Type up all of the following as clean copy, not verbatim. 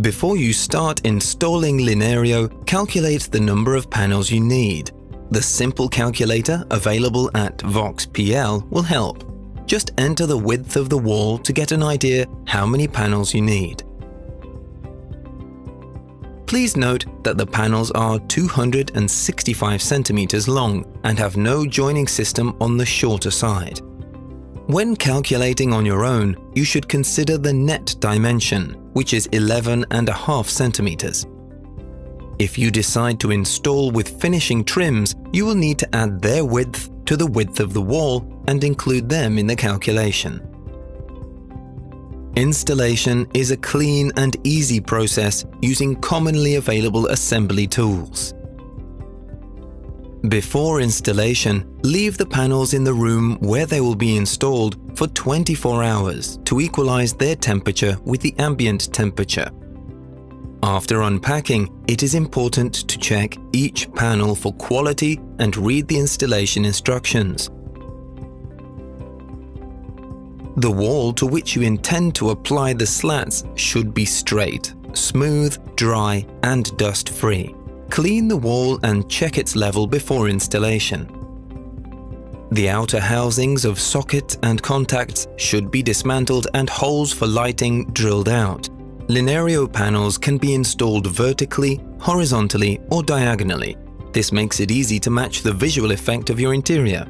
Before you start installing Linerio, calculate the number of panels you need. The simple calculator available at VOX PL will help. Just enter the width of the wall to get an idea how many panels you need. Please note that the panels are 265 centimeters long and have no joining system on the shorter side. When calculating on your own, you should consider the net dimension, which is 11.5 centimeters. If you decide to install with finishing trims, you will need to add their width to the width of the wall and include them in the calculation. Installation is a clean and easy process using commonly available assembly tools. Before installation, leave the panels in the room where they will be installed for 24 hours to equalize their temperature with the ambient temperature. After unpacking, it is important to check each panel for quality and read the installation instructions. The wall to which you intend to apply the slats should be straight, smooth, dry, and dust-free. Clean the wall and check its level before installation. The outer housings of sockets and contacts should be dismantled and holes for lighting drilled out. Linerio panels can be installed vertically, horizontally, or diagonally. This makes it easy to match the visual effect of your interior.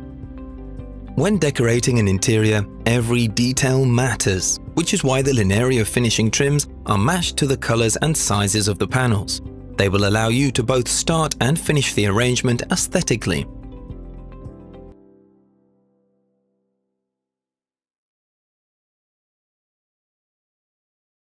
When decorating an interior, every detail matters, which is why the Linerio finishing trims are matched to the colors and sizes of the panels. They will allow you to both start and finish the arrangement aesthetically.